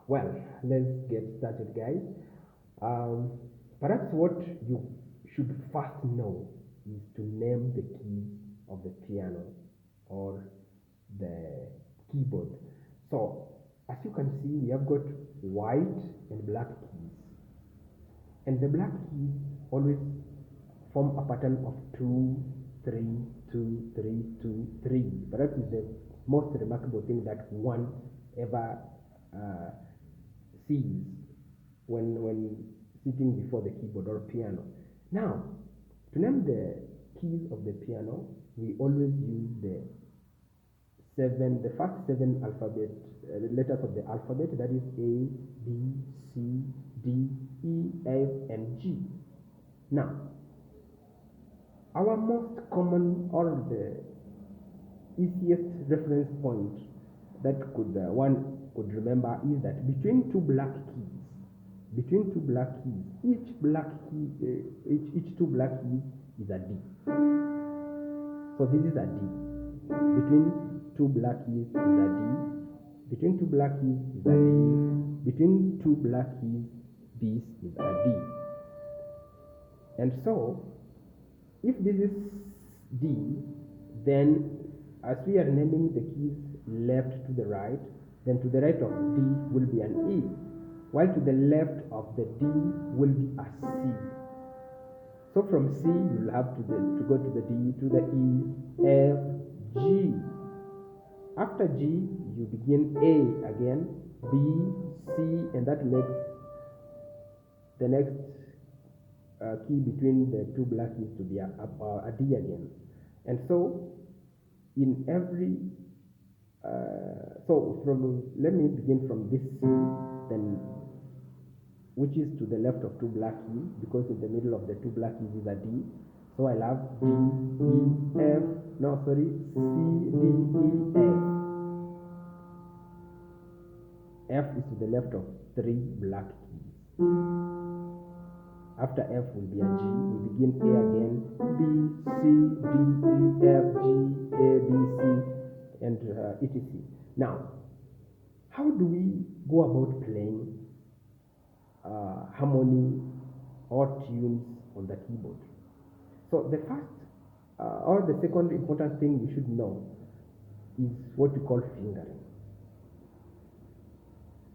Well, let's get started, guys. Um, Perhaps what you should first know is to name the keys of the piano or the keyboard. So, as you can see, we have got white and black keys, and the black keys always form a pattern of 2, 3, 2, 3, 2, 3. Perhaps is the most remarkable thing that one ever uh, sees when sitting before the keyboard or piano. Now, to name the keys of the piano, we always use the first seven letters of the alphabet, that is A, B, C, D, E, F, and G. Now, our most common or the easiest reference point that one could remember is that between two black keys, each two black keys is a D. So this is a D. Between two black keys is a D. Between two black keys is a D. Between two black keys, this is a D. And so, if this is D, then as we are naming the keys left to the right, then to the right of D will be an E, while to the left of the D will be a C. So from C, you'll have to go to the D, to the E, F, G. After G, you begin A again, B, C, and that makes the next key between the two black keys to be a D again. And so, in every let me begin from this C, then which is to the left of two black keys, because in the middle of the two black keys is a D. So I'll have C, D, E, F. F is to the left of three black keys. After F will be a G. We begin A again. B, C, D, E, F, G, A, B, C, and etc. Now, how do we go about playing harmony or tunes on the keyboard? So the first or the second important thing you should know is what we call fingering.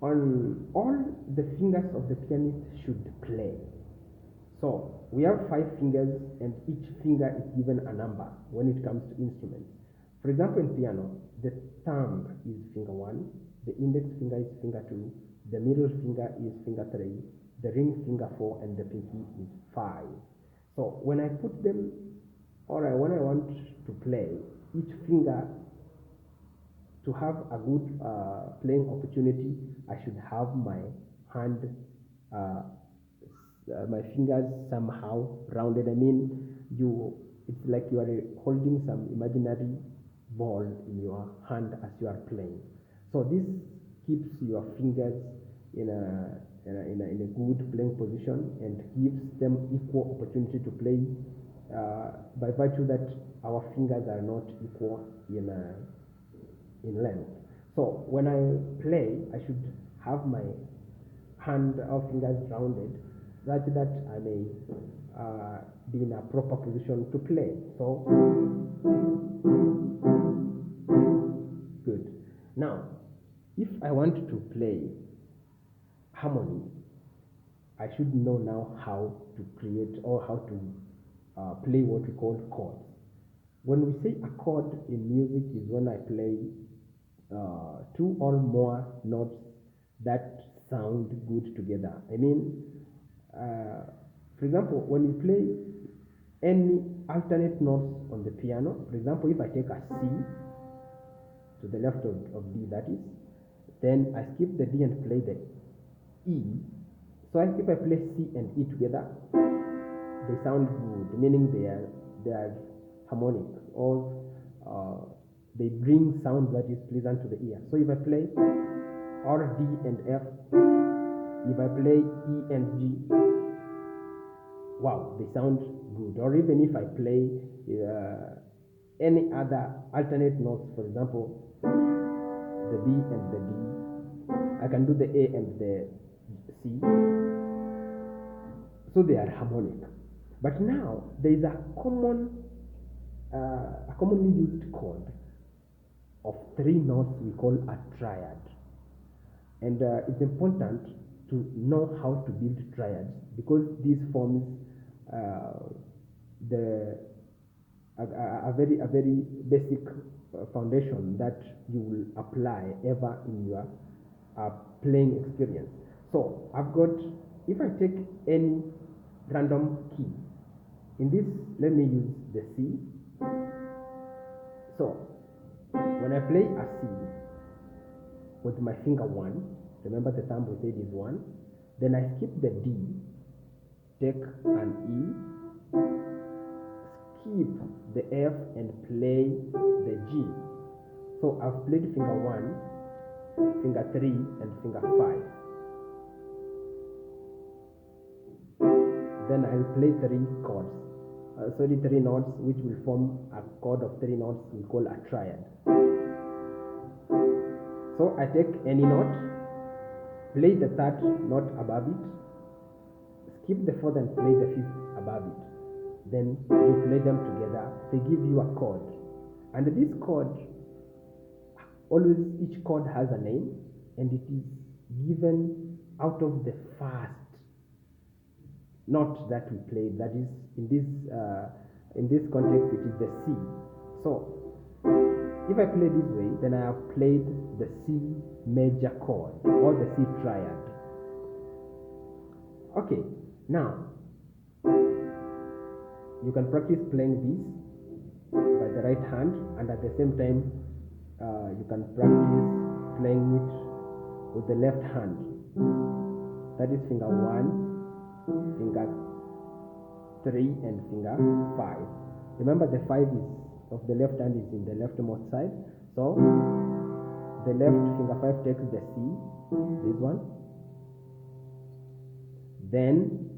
On all the fingers of the pianist should play. So we have 5 fingers, and each finger is given a number when it comes to instruments. For example, in piano, the thumb is finger 1, the index finger is finger 2, the middle finger is finger 3, the ring finger 4, and the pinky is 5. So when I put them, or when I want to play, each finger, to have a good playing opportunity, I should have my hand my fingers somehow rounded. I mean, it's like you are holding some imaginary ball in your hand as you are playing. So this keeps your fingers in a good playing position and gives them equal opportunity to play, by virtue that our fingers are not equal in length. So when I play, I should have my hand or fingers rounded, such that I may be in a proper position to play. So, good. Now, if I want to play harmony, I should know now how to create or how to play what we call chords. When we say a chord in music is when I play 2 or more notes that sound good together. I mean, for example, when you play any alternate notes on the piano, for example, if I take a C to the left of D, that is, then I skip the D and play the E. So if I play C and E together, they sound good, meaning they are harmonic, or they bring sound that is pleasant to the ear. So if I play or D and F, if I play E and G, wow, they sound good. Or even if I play any other alternate notes, for example, the B and the D, I can do the A and the C, so they are harmonic. But now there is a commonly used chord of 3 notes we call a triad, and it's important to know how to build triads, because this forms a very basic foundation that you will apply ever in your playing experience. So I've got, if I take any random key, in this, let me use the C. So when I play a C with my finger 1, remember the thumb we said is 1, then I skip the D, take an E, skip the F and play the G. So I've played finger 1, finger 3 and finger 5. Then I'll play 3 chords, 3 notes, which will form a chord of 3 notes we call a triad. So I take any note, play the 3rd note above it, skip the 4th and play the 5th above it. Then you play them together, they give you a chord. And this chord, always each chord has a name, and it is given out of the first note that we played. That is, in this context, it is the C. So if I play this way, then I have played the C major chord or the C triad. Okay, now you can practice playing this by the right hand, and at the same time you can practice playing it with the left hand. That is finger 1, finger 3 and finger 5. Remember, the 5 is of the left hand is in the leftmost side, so the left finger 5 takes the C, this one. Then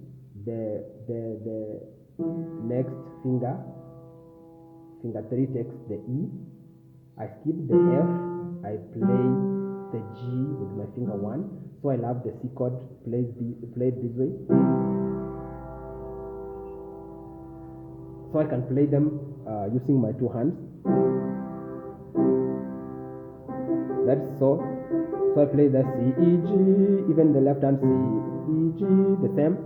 the next finger 3 takes the E. I skip the F, I play the G with my finger 1, so I'll have the C chord played this way. So I can play them using my 2 hands. That's so. So I play the C, E, G, even the left hand C, E, G, the same.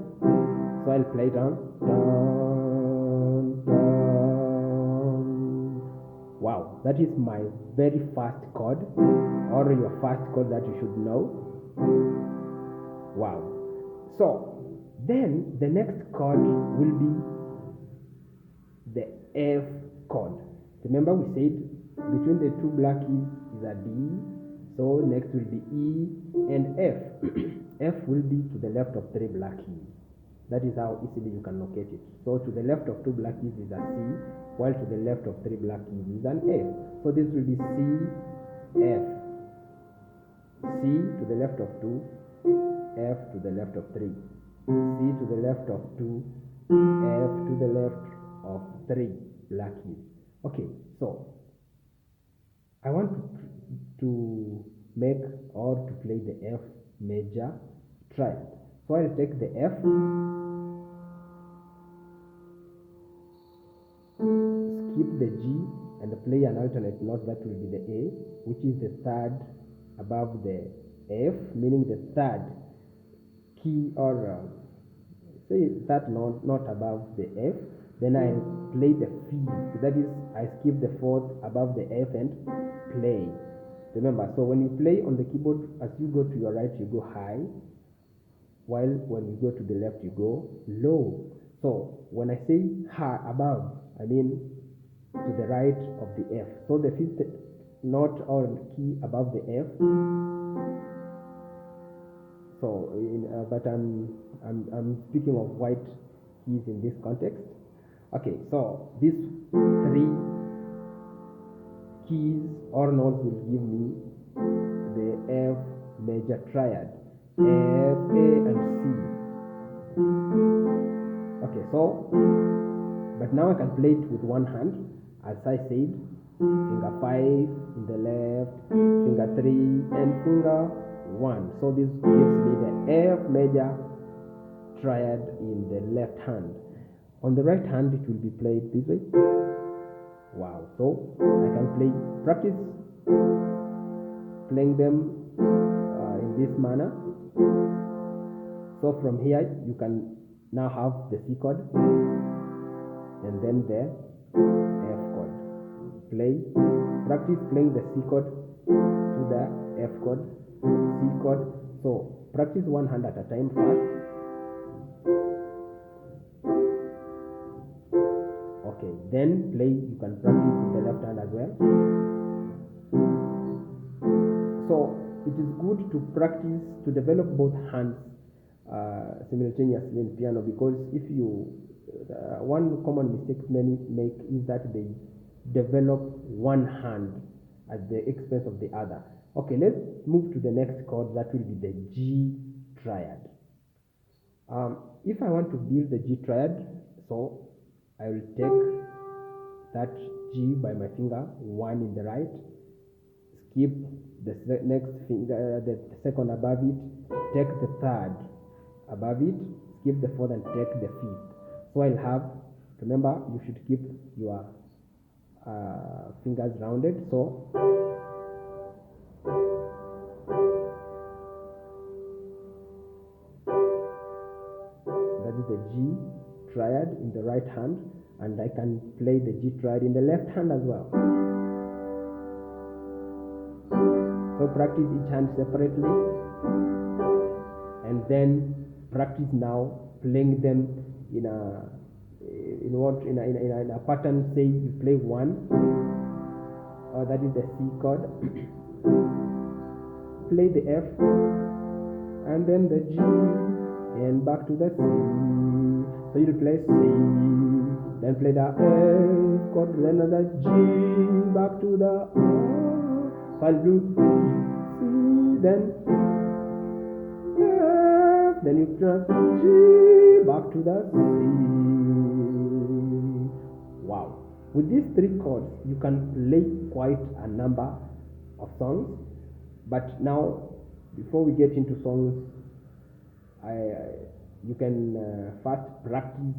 So I'll play down, down, down. Wow, that is my very first chord, or your first chord that you should know. Wow. So then the next chord will be the F chord. Remember, we said between the 2 black keys is a D, so next will be E and F. F will be to the left of 3 black keys. That is how easily you can locate it. So to the left of 2 black keys is a C, while to the left of 3 black keys is an F. So this will be C, F. C to the left of 2, F to the left of 3. C to the left of 2, F to the left of 3 black keys. Okay, so I want to make or to play the F major triad. So I'll take the F, skip the G, and play an alternate note that will be the A, which is the 3rd above the F, meaning the 3rd key, or say that note above the F. Then I'll play the 5th, that is, I skip the 4th above the F and play. Remember, so when you play on the keyboard, as you go to your right, you go high, while when you go to the left, you go low. So when I say high above, I mean to the right of the F. So the 5th note or key above the F. So, but I'm speaking of white keys in this context. Okay, so these 3 keys or notes will give me the F major triad, F, A, and C. Okay, so, but now I can play it with 1 hand, as I said, finger 5 in the left, finger 3, and finger 1. So this gives me the F major triad in the left hand. On the right hand, it will be played this way. Wow. So I can practice playing them in this manner. So from here, you can now have the C chord and then the F chord. Practice playing the C chord to the F chord, C chord. So practice one hand at a time first. Okay, then you can practice with the left hand as well. So it is good to practice to develop both hands simultaneously in piano, because if you one common mistake many make is that they develop one hand at the expense of the other. Okay, let's move to the next chord. That will be the G triad. If I want to build the G triad, so I will take that G by my finger, 1 in the right, skip the next finger, the second above it, take the third above it, skip the fourth and take the fifth. So I'll have, remember, you should keep your fingers rounded. So that is the G triad in the right hand, and I can play the G triad in the left hand as well. So practice each hand separately, and then practice now playing them in a pattern. Say you play 1, or that is the C chord, play the F, and then the G, and back to the C. So you play C, then play the F chord, then the G, back to the F. So I'll do C, then F, then you turn G, back to the C. Wow. With these 3 chords, you can play quite a number of songs. But now, before we get into songs, you can first practice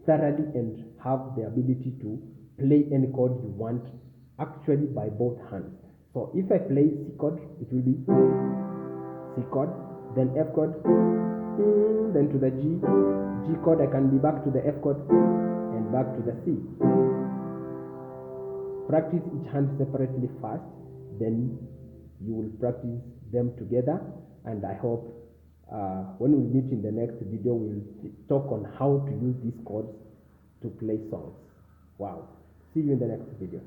thoroughly and have the ability to play any chord you want, actually by both hands. So if I play C chord, it will be C chord, then F chord, then to the G chord. I can be back to the F chord and back to the C. Practice each hand separately first, then you will practice them together, and I hope when we meet in the next video, we'll talk on how to use these chords to play songs. Wow. See you in the next video.